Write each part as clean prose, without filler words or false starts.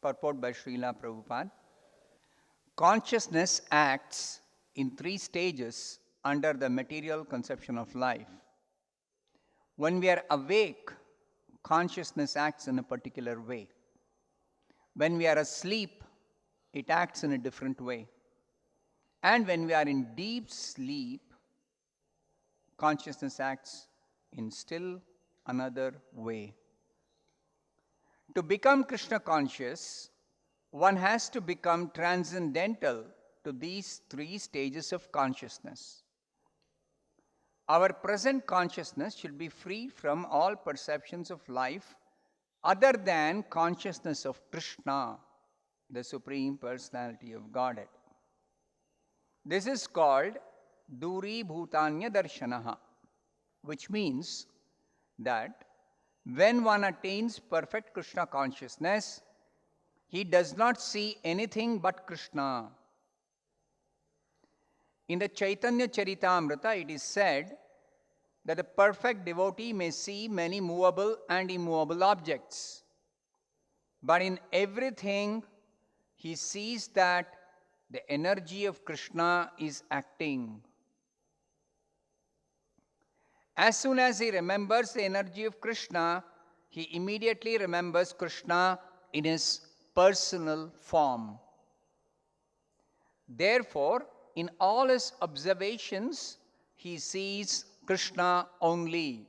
Purport by Srila Prabhupada. Consciousness acts in 3 stages under the material conception of life. When we are awake, consciousness acts in a particular way. When we are asleep, it acts in a different way. And when we are in deep sleep, consciousness acts in still another way. To become Krishna conscious, one has to become transcendental to these 3 stages of consciousness. Our present consciousness should be free from all perceptions of life other than consciousness of Krishna, the Supreme Personality of Godhead. This is called Duri Bhutanya Darshanaha, which means that when one attains perfect Krishna consciousness, he does not see anything but Krishna. In the Chaitanya Charitamrita, it is said that the perfect devotee may see many movable and immovable objects, but in everything he sees that the energy of Krishna is acting. As soon as he remembers the energy of Krishna, he immediately remembers Krishna in his personal form. Therefore, in all his observations, he sees Krishna only.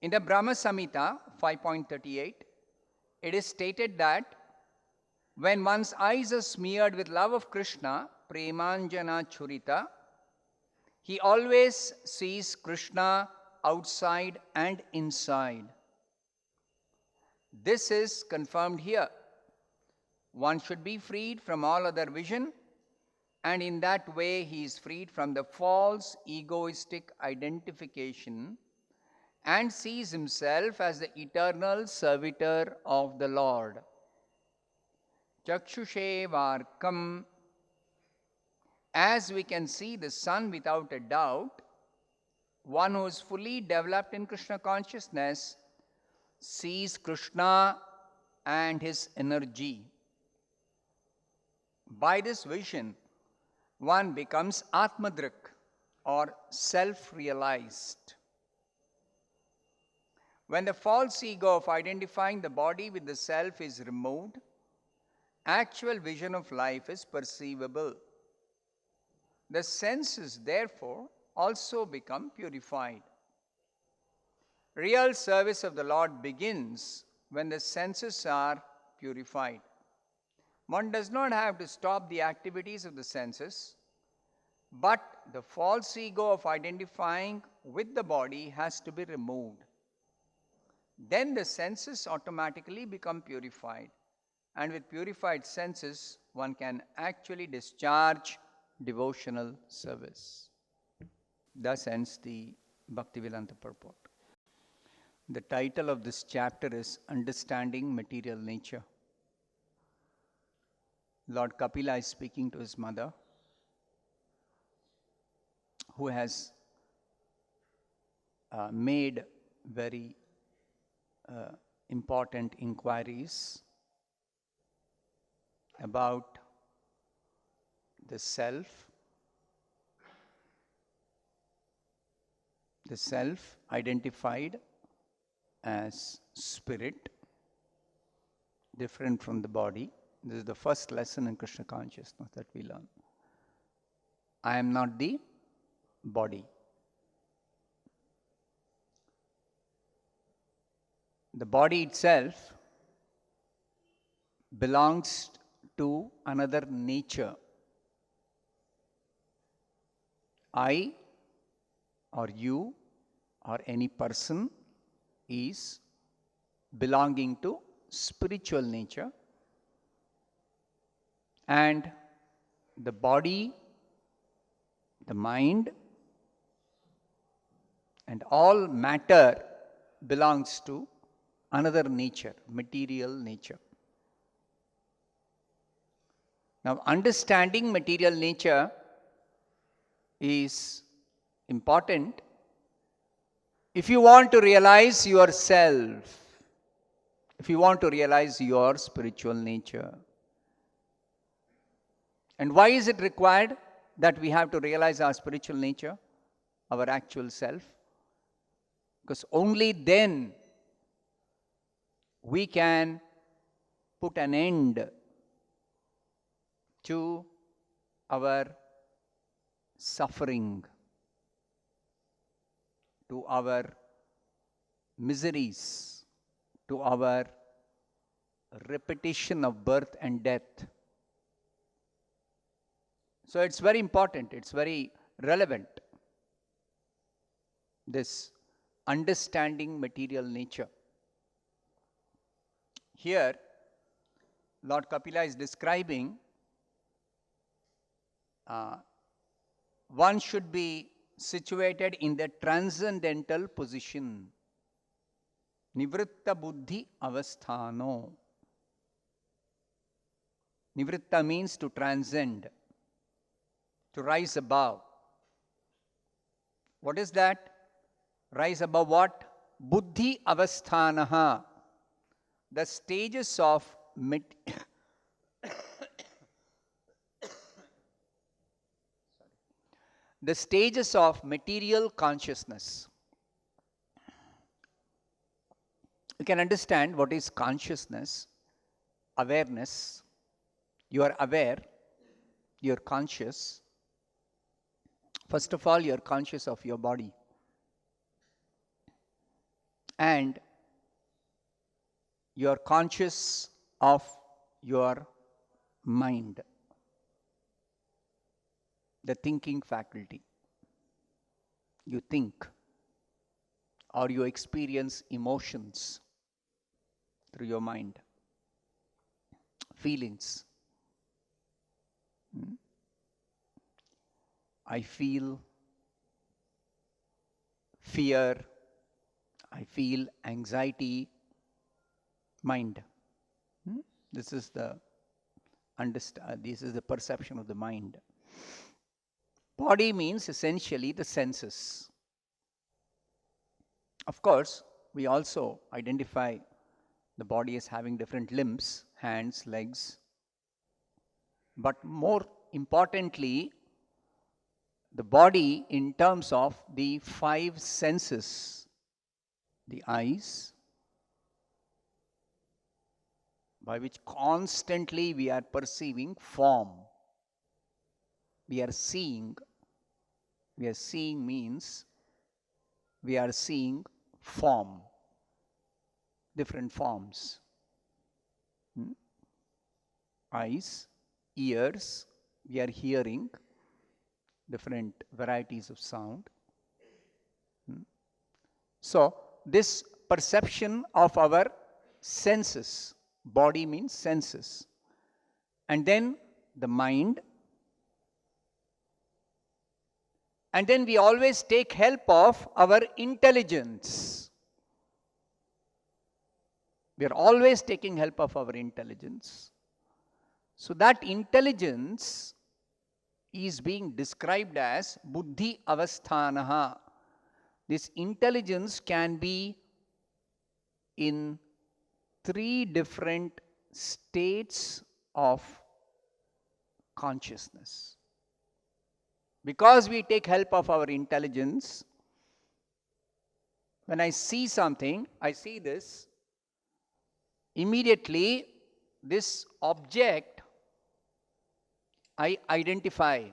In the Brahma Samhita 5.38, it is stated that when one's eyes are smeared with love of Krishna, Premanjana Churita, he always sees Krishna outside and inside. This is confirmed here. One should be freed from all other vision, and in that way he is freed from the false egoistic identification and sees himself as the eternal servitor of the Lord. Chakshushe Varkam. As we can see the sun without a doubt, one who is fully developed in Krishna consciousness sees Krishna and his energy. By this vision, one becomes Atmadrik or self-realized. When the false ego of identifying the body with the self is removed, actual vision of life is perceivable. The senses, therefore, also become purified. Real service of the Lord begins when the senses are purified. One does not have to stop the activities of the senses, but the false ego of identifying with the body has to be removed. Then the senses automatically become purified, and with purified senses, one can actually discharge devotional service. Thus ends the Bhaktivedanta purport. The title of this chapter is Understanding Material Nature. Lord Kapila is speaking to his mother, who has made very important inquiries about the self identified as spirit, different from the body. This is the first lesson in Krishna consciousness that we learn. I am not the body. The body itself belongs to another nature. I or you or any person is belonging to spiritual nature, and the body, the mind, and all matter belongs to another nature, material nature. Now, understanding material nature is important if you want to realize yourself. if you want to realize your spiritual nature. And why is it required that we have to realize our spiritual nature, our actual self? Because only then we can put an end to our suffering, to our miseries, to our repetition of birth and death. So it's very important, it's very relevant, this understanding material nature. Here, Lord Kapila is describing one should be situated in the transcendental position. Nivritta buddhi avasthano. Nivritta means to transcend, to rise above. What is that? Rise above what? Buddhi avasthanaha. The stages of the stages of material consciousness. You can understand what is consciousness, awareness. You are aware, you are conscious. First of all, you are conscious of your body. And you are conscious of your mind, the thinking faculty. You think or you experience emotions through your mind, feelings. I feel fear, I feel anxiety, mind. This is the perception of the mind. Body means essentially the senses. Of course, we also identify the body as having different limbs, hands, legs. But more importantly, the body in terms of the 5 senses, the eyes, by which constantly we are perceiving form. We are seeing. We are seeing means we are seeing form, different forms. Eyes, ears, we are hearing different varieties of sound. So, this perception of our senses, body means senses, and then the mind, and then we always take help of our intelligence. We are always taking help of our intelligence. So that intelligence is being described as buddhi avasthanaha. This intelligence can be in 3 different states of consciousness. Because we take help of our intelligence, when I see something, I see this, immediately this object I identify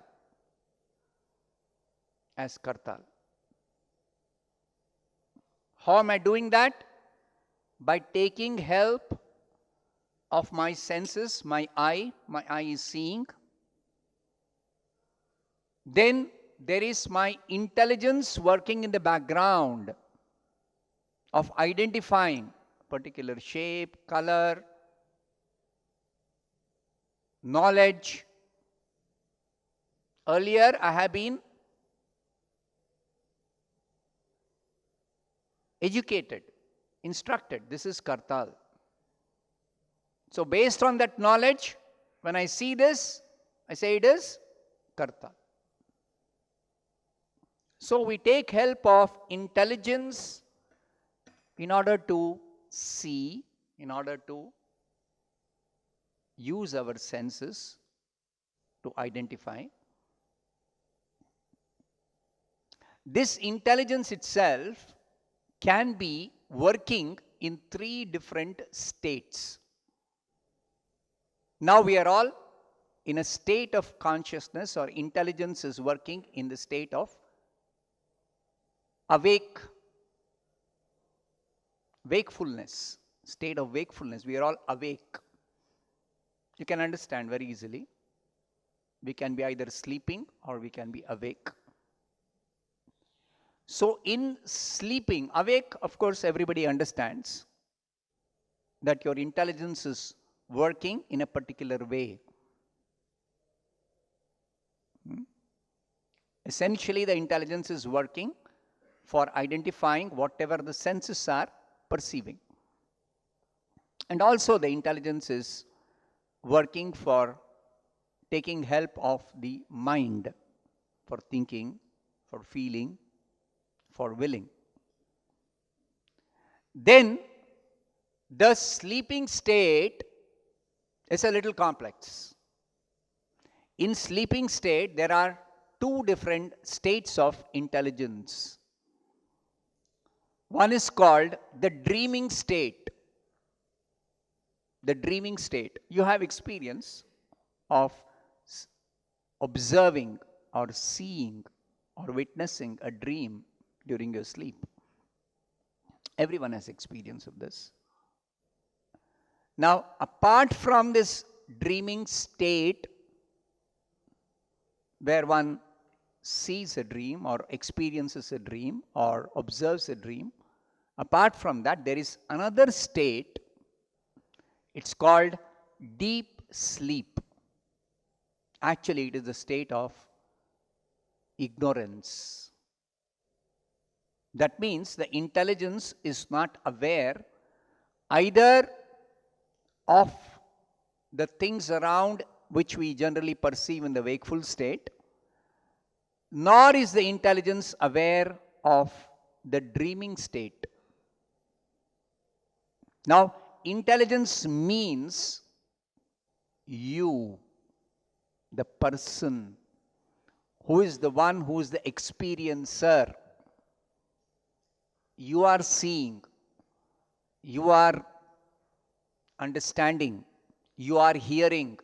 as kartal. How am I doing that? By taking help of my senses, my eye is seeing. Then there is my intelligence working in the background of identifying particular shape, color, knowledge. Earlier I have been educated, instructed. This is kartal. So based on that knowledge, when I see this, I say it is kartal. So we take help of intelligence in order to see in order to use our senses to identify. This intelligence itself can be working in 3 different states. Now we are all in a state of consciousness, or intelligence is working in the state of wakefulness, state of wakefulness. We are all awake. You can understand very easily. We can be either sleeping or we can be awake. So in sleeping, awake, of course, everybody understands that your intelligence is working in a particular way. Essentially, the intelligence is working for identifying whatever the senses are perceiving. And also the intelligence is working for taking help of the mind, for thinking, for feeling, for willing. Then the sleeping state is a little complex. In sleeping state, there are 2 different states of intelligence. One is called the dreaming state. The dreaming state. You have experience of observing or seeing or witnessing a dream during your sleep. Everyone has experience of this. Now, apart from this dreaming state, where one sees a dream or experiences a dream or observes a dream, apart from that, there is another state. It's called deep sleep. Actually, it is a state of ignorance. That means the intelligence is not aware either of the things around which we generally perceive in the wakeful state, nor is the intelligence aware of the dreaming state. Now, intelligence means you, the person, who is the one who is the experiencer. You are seeing, you are understanding, you are hearing,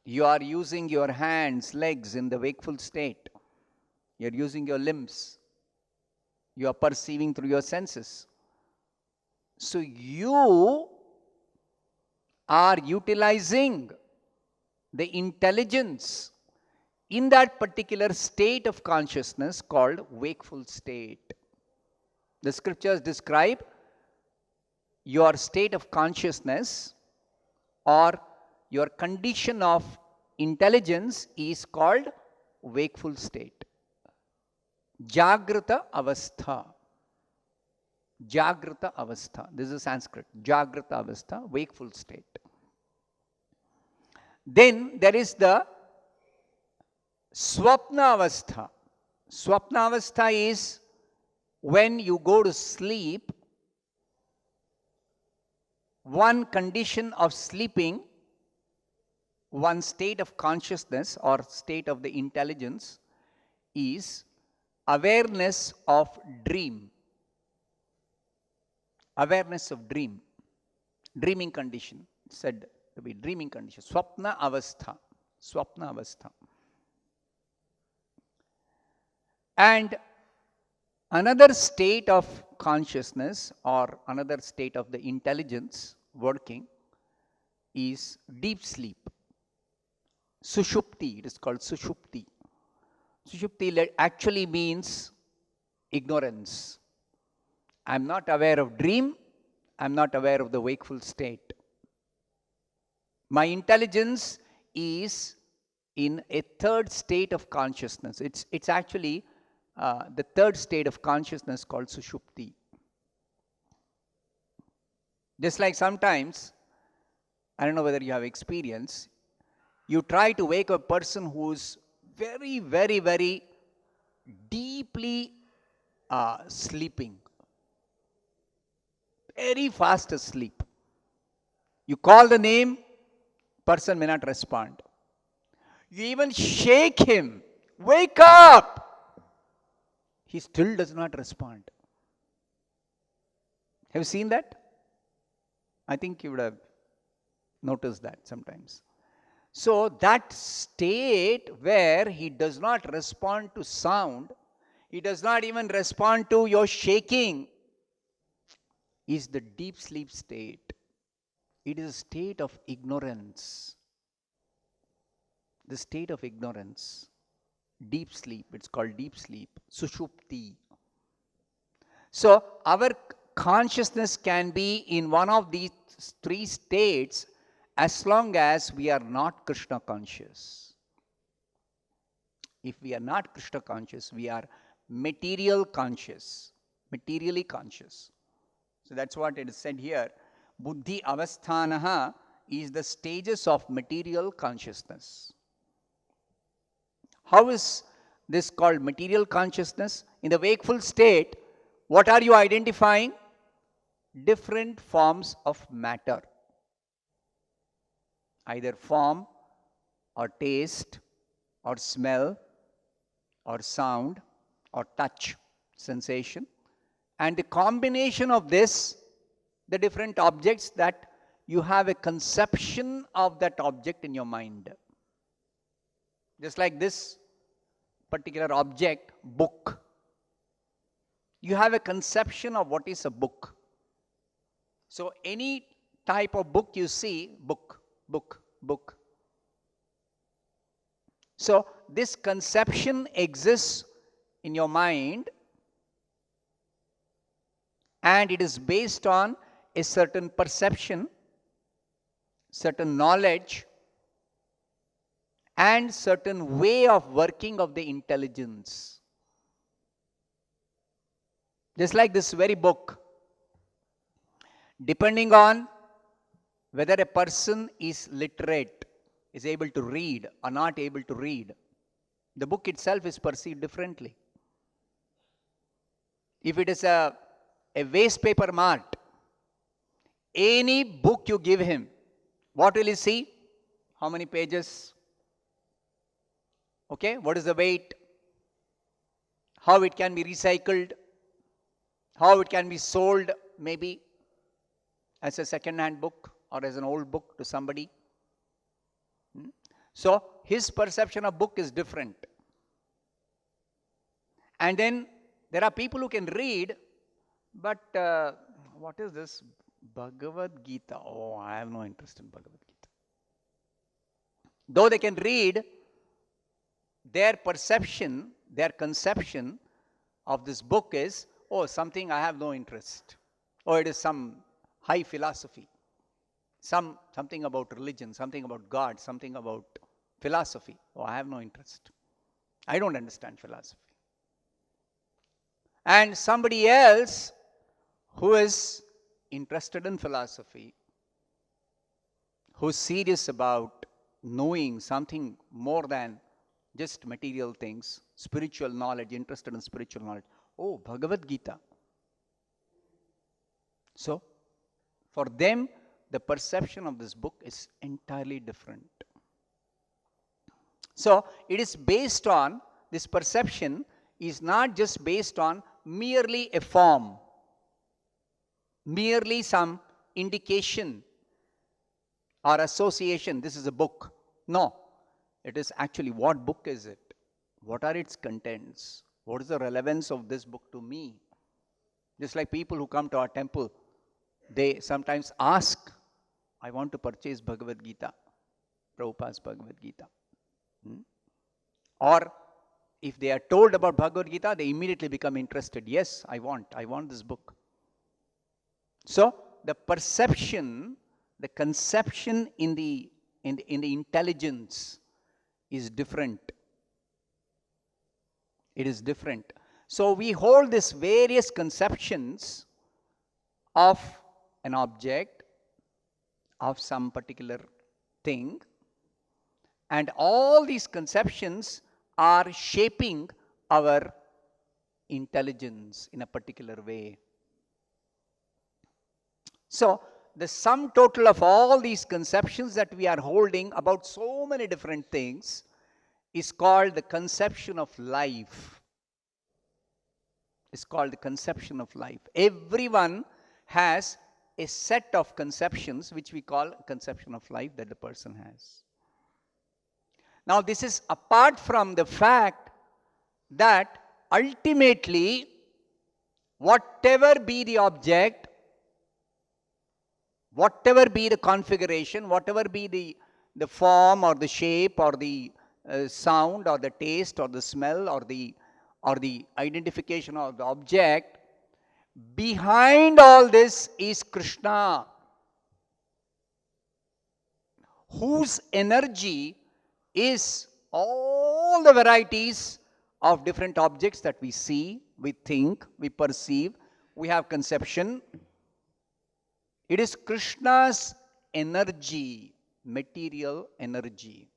you are using your hands, legs in the wakeful state. You are using your limbs. You are perceiving through your senses. So you are utilizing the intelligence in that particular state of consciousness called wakeful state. The scriptures describe your state of consciousness or your condition of intelligence is called wakeful state. Jagrata avastha. Jagrata avastha. This is Sanskrit. Jagrata avastha, wakeful state. Then there is the swapna avastha. Swapna avastha is when you go to sleep, one condition of sleeping, one state of consciousness or state of the intelligence is awareness of dream. Awareness of dream. Dreaming condition. Said to be dreaming condition. Swapna avastha. Swapna avastha. And another state of consciousness or another state of the intelligence working is deep sleep. Sushupti, it is called Sushupti. Sushupti actually means ignorance. I am not aware of dream, I am not aware of the wakeful state. My intelligence is in a third state of consciousness. It's actually the third state of consciousness called Sushupti. Just like sometimes, I don't know whether you have experience, you try to wake a person who's very, very, very deeply sleeping. very fast asleep. You call the name, person may not respond. You even shake him, wake up. He still does not respond. Have you seen that? I think you would have noticed that sometimes. So that state where he does not respond to sound, he does not even respond to your shaking, is the deep sleep state. It is a state of ignorance. The state of ignorance. Deep sleep. It's called deep sleep. Sushupti. So our consciousness can be in one of these three states as long as we are not Krishna conscious. If we are not Krishna conscious, we are material conscious. Materially conscious. So that's what it is said here. Buddhi avasthanaha is the stages of material consciousness. How is this called material consciousness? In the wakeful state, what are you identifying? Different forms of matter. Either form or taste or smell or sound or touch, sensation. And the combination of this, the different objects that you have a conception of that object in your mind. Just like this particular object, book. You have a conception of what is a book. So any type of book you see, book. So this conception exists in your mind, and it is based on a certain perception, certain knowledge, and certain way of working of the intelligence. Just like this very book, depending on whether a person is literate, is able to read or not able to read, the book itself is perceived differently. If it is a waste paper mart, any book you give him, what will he see? How many pages? Okay, what is the weight? How it can be recycled? How it can be sold maybe as a second-hand book or as an old book to somebody. So his perception of book is different. And then there are people who can read, but what is this? Bhagavad Gita. Oh, I have no interest in Bhagavad Gita. Though they can read, their perception, their conception of this book is, oh, something I have no interest. Or it is some high philosophy. Something about religion, something about God, something about philosophy. Oh, I have no interest. I don't understand philosophy. And somebody else who is interested in philosophy, who's serious about knowing something more than just material things, spiritual knowledge, interested in spiritual knowledge. Oh, Bhagavad Gita. So, for them, the perception of this book is entirely different. So, it is based on, this perception is not just based on merely a form, merely some indication or association, this is a book. No, it is actually, what book is it? What are its contents? What is the relevance of this book to me? Just like people who come to our temple, they sometimes ask, I want to purchase Bhagavad Gita, Prabhupada's Bhagavad Gita. Or if they are told about Bhagavad Gita, they immediately become interested. Yes, I want this book. So the perception, the conception in the intelligence is different. It is different. So we hold these various conceptions of an object, of some particular thing, and all these conceptions are shaping our intelligence in a particular way. So, the sum total of all these conceptions that we are holding about so many different things is called the conception of life. It's called the conception of life. Everyone has a set of conceptions which we call conception of life that the person has. Now, this is apart from the fact that ultimately, whatever be the object, whatever be the configuration, whatever be the form or the shape or the sound or the taste or the smell or the identification of the object, behind all this is Krishna, whose energy is all the varieties of different objects that we see, we think, we perceive, we have conception. It is Krishna's energy, material energy.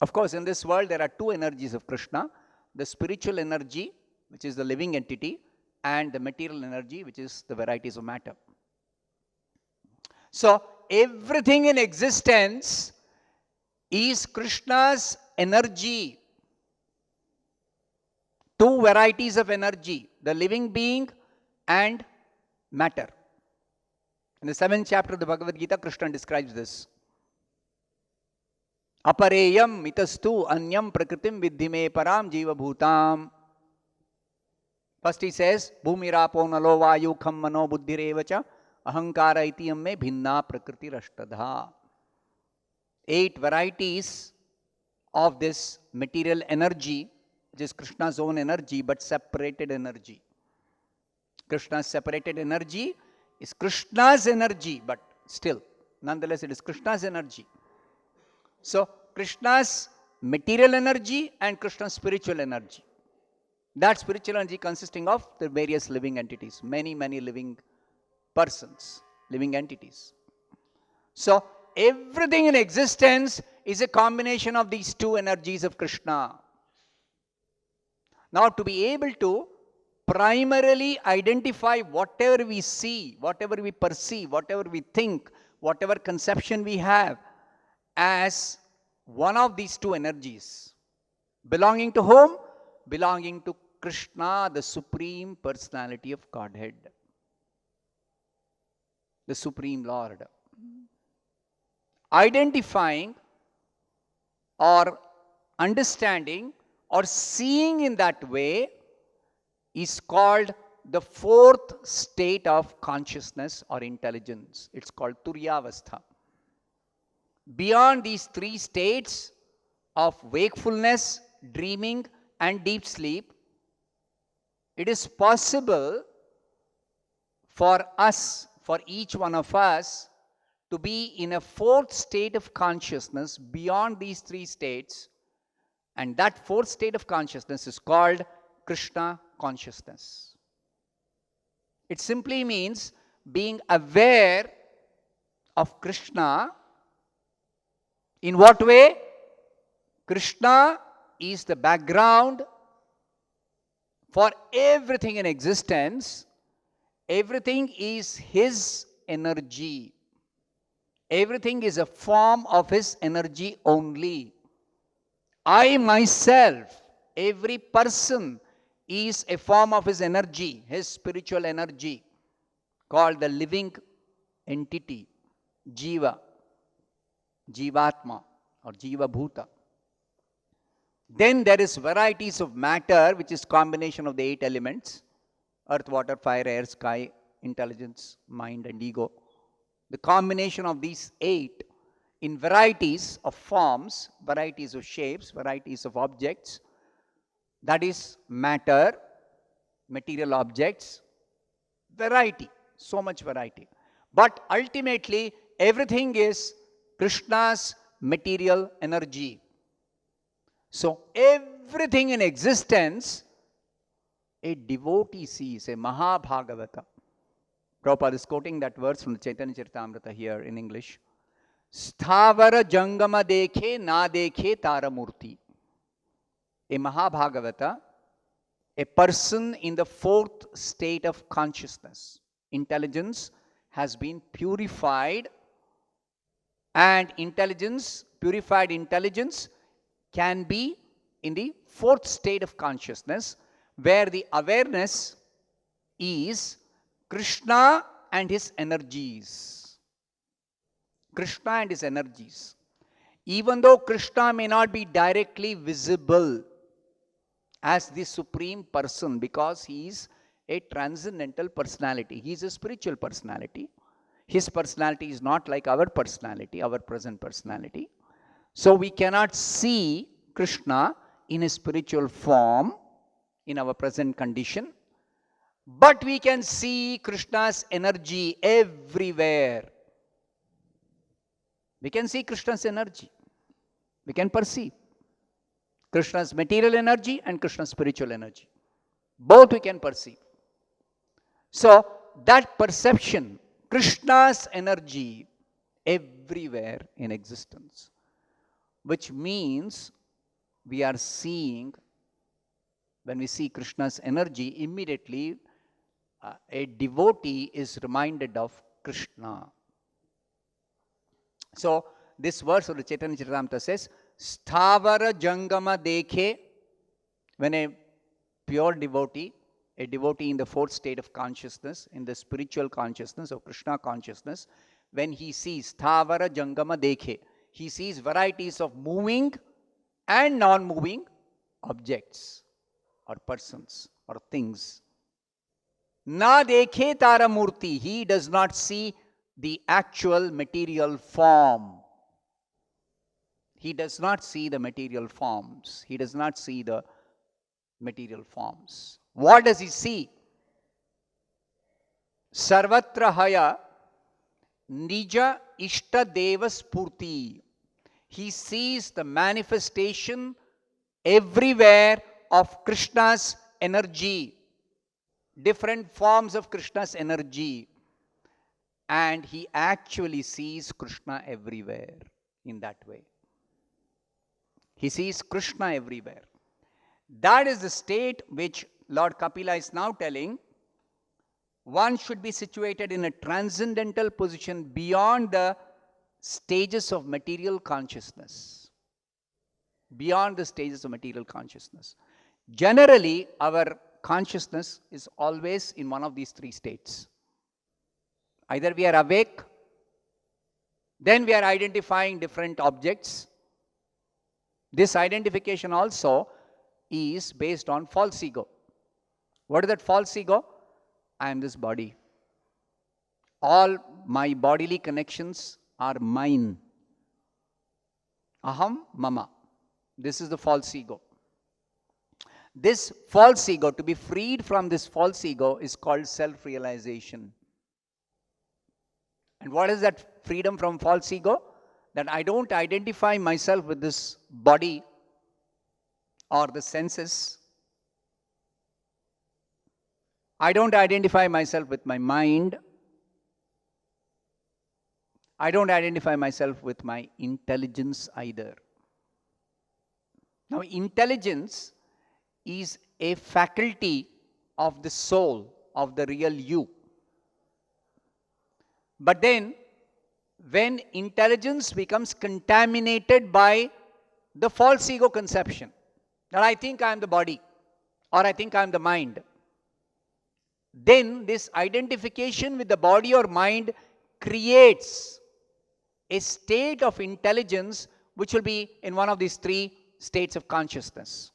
Of course, in this world there are two energies of Krishna, the spiritual energy, which is the living entity, and the material energy, which is the varieties of matter. So, everything in existence is Krishna's energy. Two varieties of energy, the living being and matter. In the 7th chapter of the Bhagavad Gita, Krishna describes this. Apareyam mitastu anyam prakritim viddhime param jiva bhutam. First he says, Bhumirapo nalo vayu kham mano buddhirevacha ahankara itiyam me bhinna prakriti rashtadha. 8 varieties of this material energy, which is Krishna's own energy, but separated energy. Krishna's separated energy is Krishna's energy, but still, nonetheless, it is Krishna's energy. So, Krishna's material energy and Krishna's spiritual energy. That spiritual energy consisting of the various living entities, many living persons, living entities. So, everything in existence is a combination of these two energies of Krishna. Now, to be able to primarily identify whatever we see, whatever we perceive, whatever we think, whatever conception we have as one of these two energies, belonging to whom? Belonging to Krishna, the Supreme Personality of Godhead, the Supreme Lord. Identifying or understanding or seeing in that way is called the 4th state of consciousness or intelligence. It's called Turyavastha. Beyond these 3 states of wakefulness, dreaming and deep sleep, it is possible for us, for each one of us, to be in a 4th state of consciousness beyond these 3 states, and that 4th state of consciousness is called Krishna consciousness. It simply means being aware of Krishna. In what way? Krishna is the background for everything in existence. Everything is His energy. Everything is a form of His energy only. I myself, every person is a form of His energy, His spiritual energy, called the living entity, Jiva, Jivatma or Jiva Bhuta. Then there is varieties of matter, which is combination of the 8 elements, earth, water, fire, air, sky, intelligence, mind and ego. The combination of these 8 in varieties of forms, varieties of shapes, varieties of objects, that is matter, material objects, variety, so much variety. But ultimately, everything is Krishna's material energy. So, everything in existence, a devotee sees, a Mahabhagavata. Prabhupada is quoting that verse from the Chaitanya Charitamrita here in English. Sthavara jangama dekhe na dekhe taramurti. A Mahabhagavata, a person in the 4th state of consciousness, intelligence, has been purified, and purified intelligence can be in the fourth state of consciousness, where the awareness is Krishna and his energies. Krishna and his energies. Even though Krishna may not be directly visible as the Supreme Person, because he is a transcendental personality, he is a spiritual personality. His personality is not like our personality, our present personality. So we cannot see Krishna in a spiritual form in our present condition, but we can see Krishna's energy everywhere. We can see Krishna's energy. We can perceive Krishna's material energy and Krishna's spiritual energy. Both we can perceive. So that perception, Krishna's energy everywhere in existence, which means we are seeing, when we see Krishna's energy, immediately a devotee is reminded of Krishna. So this verse of the Chaitanya Charitamrita says, Sthavara Jangama Dekhe, when a pure devotee, a devotee in the fourth state of consciousness, in the spiritual consciousness of Krishna consciousness, when he sees Sthavara Jangama Dekhe, he sees varieties of moving and non-moving objects or persons or things. Na dekhe tara murti, he does not see the actual material form. He does not see the material forms. He does not see the material forms. What does he see? Sarvatra haya nija ishta deva spurti. He sees the manifestation everywhere of Krishna's energy, different forms of Krishna's energy, and he actually sees Krishna everywhere in that way. He sees Krishna everywhere. That is the state which Lord Kapila is now telling. One should be situated in a transcendental position beyond the stages of material consciousness. Beyond the stages of material consciousness. Generally, our consciousness is always in one of these three states. Either we are awake, then we are identifying different objects. This identification also is based on false ego. What is that false ego? I am this body. All my bodily connections are mine. Aham mama. This is the false ego. This false ego, to be freed from this false ego, is called self-realization. And what is that freedom from false ego? That I don't identify myself with this body or the senses. I don't identify myself with my mind. I don't identify myself with my intelligence either. Now, intelligence is a faculty of the soul, of the real you. But then, when intelligence becomes contaminated by the false ego conception, that I think I am the body, or I think I am the mind, then this identification with the body or mind creates a state of intelligence which will be in one of these three states of consciousness.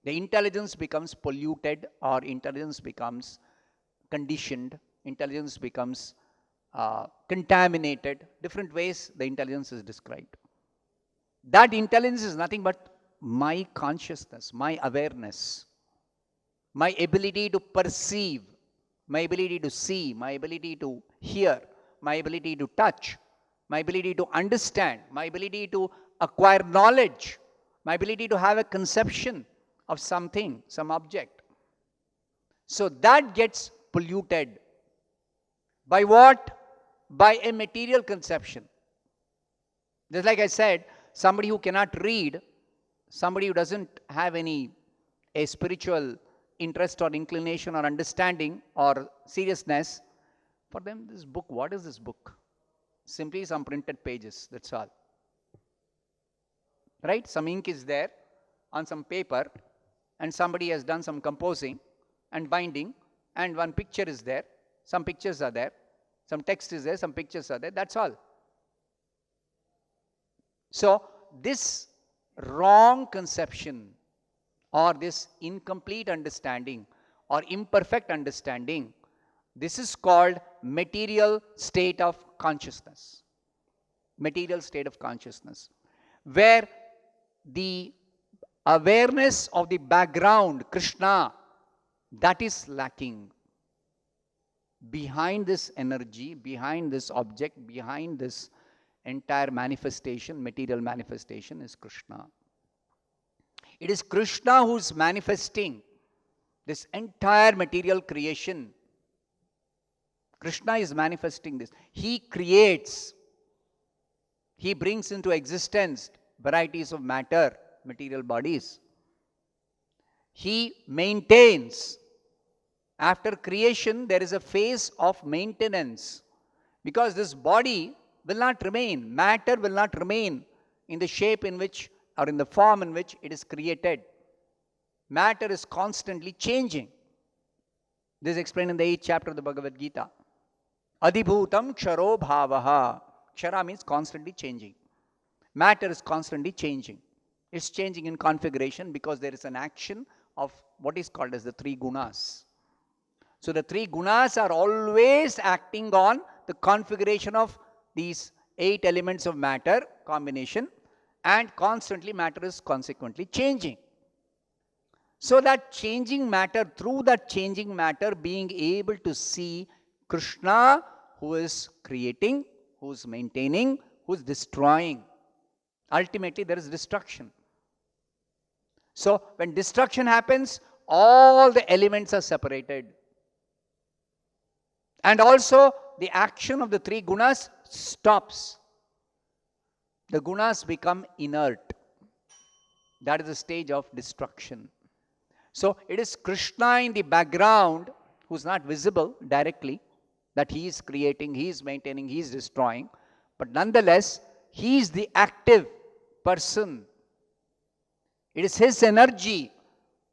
The intelligence becomes polluted, or intelligence becomes conditioned, intelligence becomes contaminated. Different ways the intelligence is described. That intelligence is nothing but my consciousness, my awareness, my ability to perceive, my ability to see, my ability to hear, my ability to touch, my ability to understand, my ability to acquire knowledge, my ability to have a conception of something, some object. So that gets polluted. By what? By a material conception. Just like I said, somebody who cannot read, somebody who doesn't have a spiritual interest or inclination or understanding or seriousness, For them, this book, what is this book? Simply some printed pages, that's all. Right? Some ink is there on some paper, and somebody has done some composing and binding, and one picture is there, some pictures are there, some text is there, some pictures are there, that's all. So, this wrong conception or this incomplete understanding or imperfect understanding, this is called material state of consciousness. Material state of consciousness, where the awareness of the background, Krishna, that is lacking. Behind this energy, behind this object, behind this entire manifestation, material manifestation, is Krishna. It is Krishna who is manifesting this entire material creation. Krishna is manifesting this. He creates. He brings into existence varieties of matter, material bodies. He maintains. After creation, there is a phase of maintenance, because this body will not remain, matter will not remain in the shape in which or in the form in which it is created. Matter is constantly changing. This is explained in the 8th chapter of the Bhagavad Gita. Adhibhutam ksharo bhavaha. Kshara means constantly changing. Matter is constantly changing. It's changing in configuration because there is an action of what is called as the 3 gunas. So the 3 gunas are always acting on the configuration of these 8 elements of matter combination, and constantly matter is consequently changing. So that changing matter, through that changing matter, being able to see Krishna, who is creating, who is maintaining, who is destroying. Ultimately, there is destruction. So when destruction happens, all the elements are separated. And also, the action of the 3 gunas stops. The gunas become inert. That is the stage of destruction. So, it is Krishna in the background, who is not visible directly, that he is creating, he is maintaining, he is destroying. But nonetheless, he is the active person. It is his energy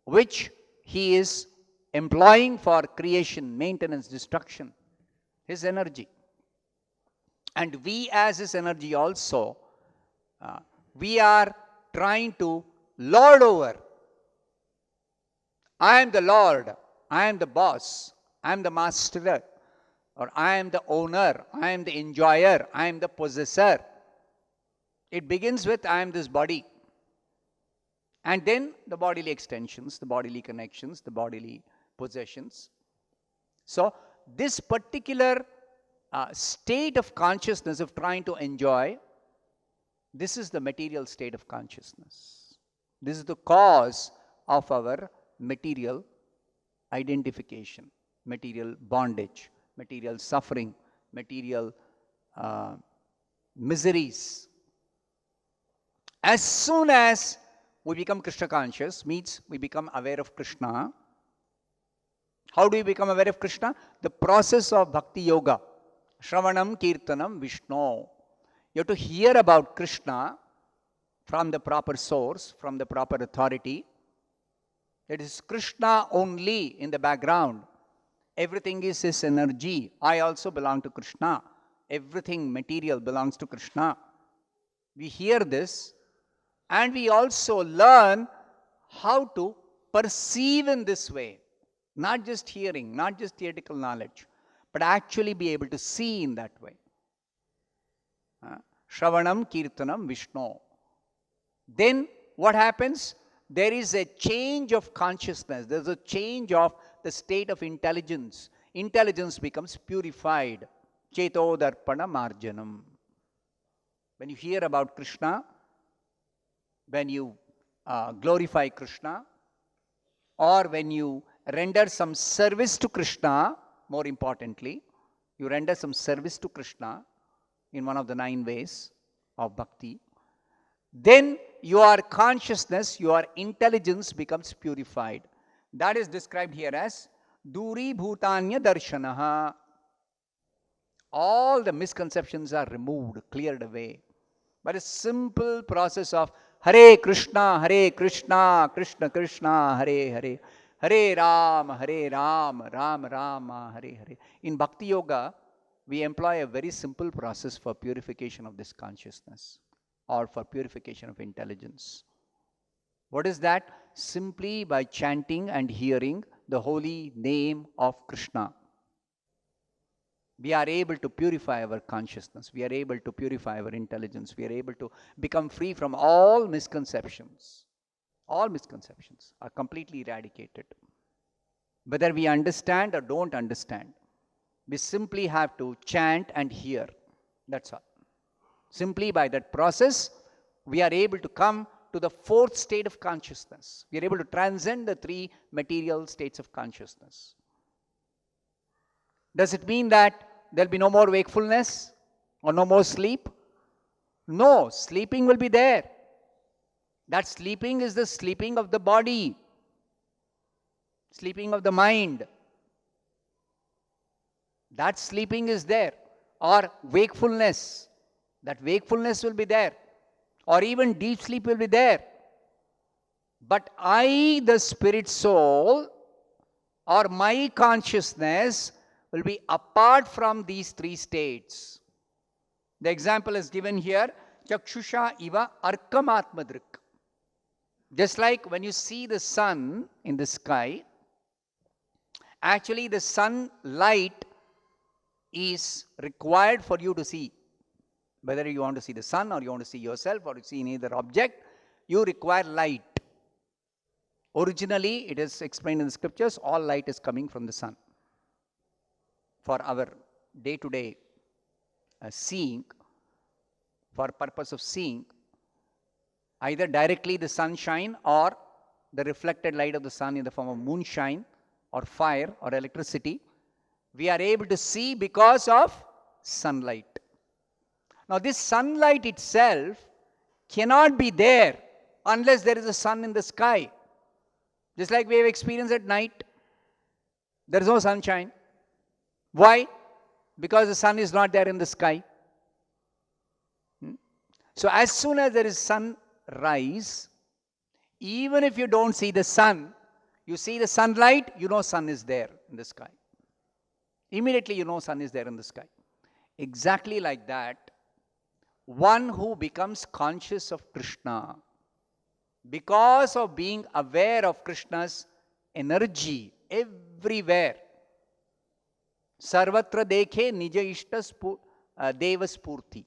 which he is employing for creation, maintenance, destruction. His energy. And we as his energy also, we are trying to lord over. I am the Lord, I am the boss, I am the master, or I am the owner, I am the enjoyer, I am the possessor. It begins with I am this body. And then the bodily extensions, the bodily connections, the bodily possessions. So, this particular state of consciousness of trying to enjoy, this is the material state of consciousness. This is the cause of our material identification, material bondage, material suffering, material miseries. As soon as we become Krishna conscious, means we become aware of Krishna. How do we become aware of Krishna? The process of bhakti yoga. Shravanam Kirtanam Vishnu. You have to hear about Krishna from the proper source, from the proper authority. It is Krishna only in the background. Everything is his energy. I also belong to Krishna. Everything material belongs to Krishna. We hear this, and we also learn how to perceive in this way. Not just hearing, not just theoretical knowledge, but actually be able to see in that way. Shravanam Kirtanam Vishnu. Then what happens? There is a change of consciousness. There is a change of the state of intelligence. Intelligence becomes purified. Cheto Darpana Marjanam. When you hear about Krishna, when you glorify Krishna, or when you render some service to Krishna, more importantly, you render some service to Krishna in one of the 9 ways of bhakti, then your consciousness, your intelligence becomes purified. That is described here as Duri Bhutanya Darshanaha. All the misconceptions are removed, cleared away. But a simple process of Hare Krishna, Krishna Krishna, Hare Hare, Hare Ram, Ram Rama, Hare Hare. In Bhakti Yoga, we employ a very simple process for purification of this consciousness or for purification of intelligence. What is that? Simply by chanting and hearing the holy name of Krishna, we are able to purify our consciousness. We are able to purify our intelligence. We are able to become free from all misconceptions. All misconceptions are completely eradicated. Whether we understand or don't understand, we simply have to chant and hear. That's all. Simply by that process, we are able to come to the fourth state of consciousness. We are able to transcend the three material states of consciousness. Does it mean that there will be no more wakefulness or no more sleep? No, sleeping will be there. That sleeping is the sleeping of the body, sleeping of the mind. That sleeping is there. Or wakefulness. That wakefulness will be there. Or even deep sleep will be there. But I, the spirit soul, or my consciousness, will be apart from these three states. The example is given here, Chakshusha iva arkam atmadrik. Just like when you see the sun in the sky, actually the sunlight is required for you to see. Whether you want to see the sun or you want to see yourself or you see any other object, you require light. Originally, it is explained in the scriptures, all light is coming from the sun. For our day-to-day seeing, for purpose of seeing, either directly the sunshine or the reflected light of the sun in the form of moonshine or fire or electricity, we are able to see because of sunlight. Now this sunlight itself cannot be there unless there is a sun in the sky. Just like we have experienced at night, there is no sunshine. Why? Because the sun is not there in the sky. So as soon as there is sunrise, even if you don't see the sun, you see the sunlight, you know sun is there in the sky. Immediately you know sun is there in the sky. Exactly like that, one who becomes conscious of Krishna, because of being aware of Krishna's energy everywhere, Sarvatra dekhe nija ishta deva spurti.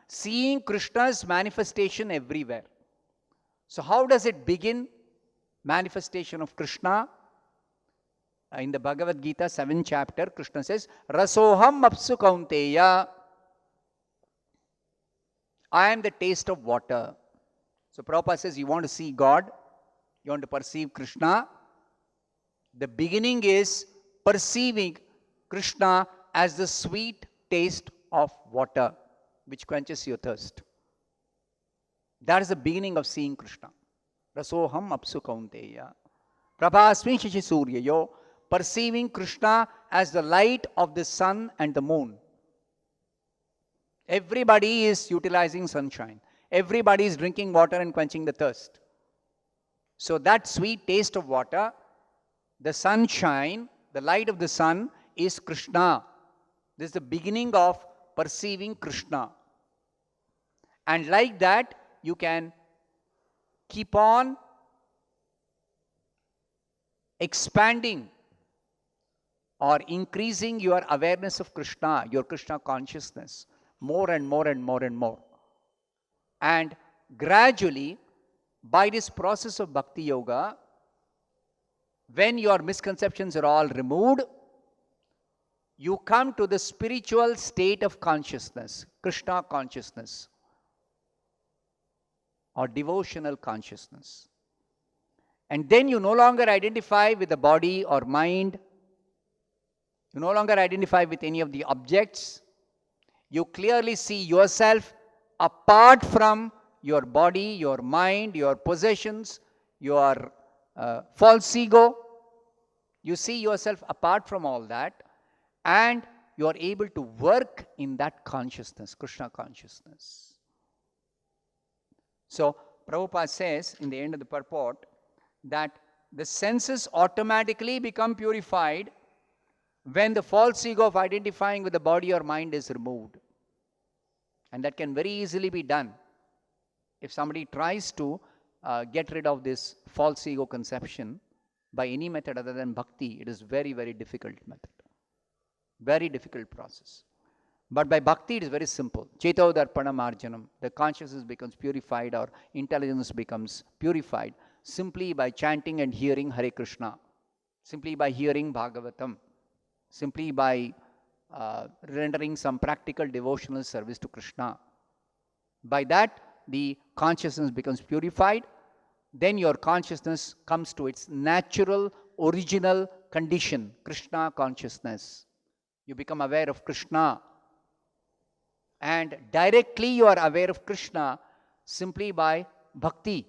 Seeing Krishna's manifestation everywhere. So how does it begin? Manifestation of Krishna. In the Bhagavad Gita 7th chapter, Krishna says, Rasoham apsu kaunteya. I am the taste of water. So Prabhupada says, you want to see God, you want to perceive Krishna. The beginning is perceiving Krishna as the sweet taste of water, which quenches your thirst. That is the beginning of seeing Krishna. Rasoham apsu kaunteya. Prabhasmi shishi suryayo. Perceiving Krishna as the light of the sun and the moon. Everybody is utilizing sunshine. Everybody is drinking water and quenching the thirst. So that sweet taste of water, the sunshine, the light of the sun is Krishna. This is the beginning of perceiving Krishna. And like that, you can keep on expanding or increasing your awareness of Krishna, your Krishna consciousness, more and more and more and more. And gradually, by this process of Bhakti Yoga, when your misconceptions are all removed, you come to the spiritual state of consciousness, Krishna consciousness, or devotional consciousness. And then you no longer identify with the body or mind. You no longer identify with any of the objects. You clearly see yourself apart from your body, your mind, your possessions, your false ego. You see yourself apart from all that, and you are able to work in that consciousness, Krishna consciousness. So, Prabhupada says in the end of the purport that the senses automatically become purified when the false ego of identifying with the body or mind is removed. And that can very easily be done. If somebody tries to get rid of this false ego conception by any method other than bhakti, it is very, very difficult method. Very difficult process. But by bhakti, it is very simple. Cheto darpana marjanam. The consciousness becomes purified, or intelligence becomes purified simply by chanting and hearing Hare Krishna, simply by hearing Bhagavatam, simply by rendering some practical devotional service to Krishna. By that, the consciousness becomes purified. Then your consciousness comes to its natural, original condition, Krishna consciousness. You become aware of Krishna. And directly you are aware of Krishna simply by bhakti.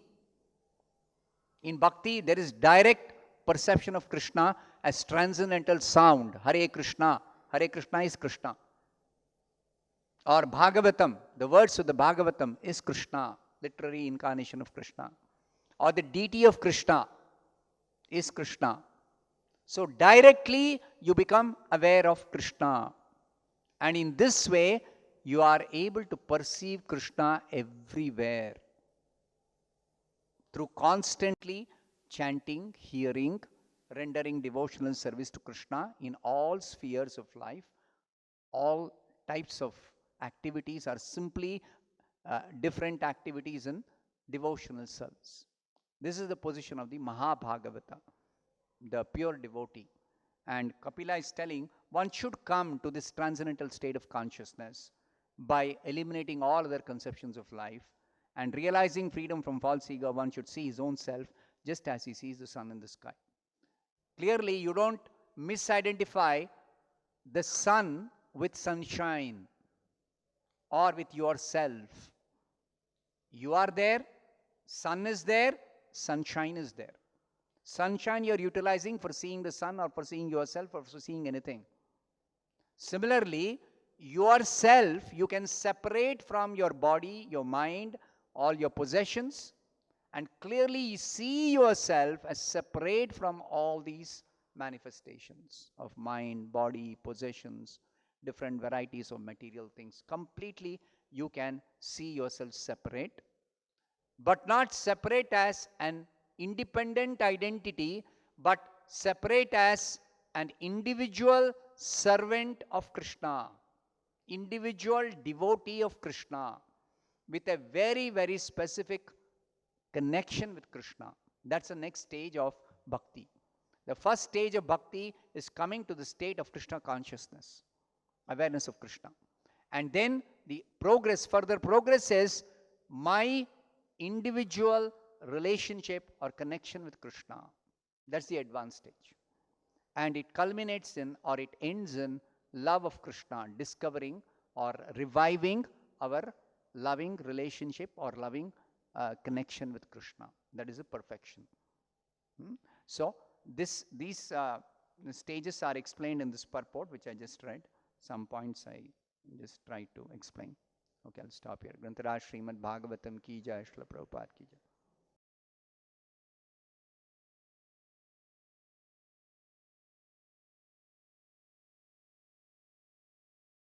In bhakti, there is direct perception of Krishna as transcendental sound. Hare Krishna. Hare Krishna is Krishna. Or Bhagavatam, the words of the Bhagavatam is Krishna, literary incarnation of Krishna. Or the deity of Krishna is Krishna. So directly you become aware of Krishna. And in this way, you are able to perceive Krishna everywhere. Through constantly chanting, hearing, rendering devotional service to Krishna in all spheres of life, all types of activities are simply different activities in devotional service. This is the position of the Mahabhagavata, the pure devotee. And Kapila is telling one should come to this transcendental state of consciousness by eliminating all other conceptions of life and realizing freedom from false ego. One should see his own self just as he sees the sun in the sky. Clearly, you don't misidentify the sun with sunshine or with yourself. You are there, sun is there, sunshine is there. Sunshine you are utilizing for seeing the sun or for seeing yourself or for seeing anything. Similarly, yourself you can separate from your body, your mind, all your possessions, and clearly see yourself as separate from all these manifestations of mind, body, possessions, different varieties of material things. Completely you can see yourself separate, but not separate as an independent identity, but separate as an individual servant of Krishna, individual devotee of Krishna, with a very, very specific connection with Krishna. That's the next stage of bhakti. The first stage of bhakti is coming to the state of Krishna consciousness, awareness of Krishna. And then the progress, further progress is my individual relationship or connection with Krishna. That's the advanced stage. And it culminates in, or it ends in, love of Krishna, discovering or reviving our loving relationship or loving connection with Krishna. That is a perfection. So these stages are explained in this purport, which I just read. Some points I just tried to explain. Okay, I'll stop here. Grantaraj Srimad Bhagavatam ki jai, Srila Prabhupada ki jai.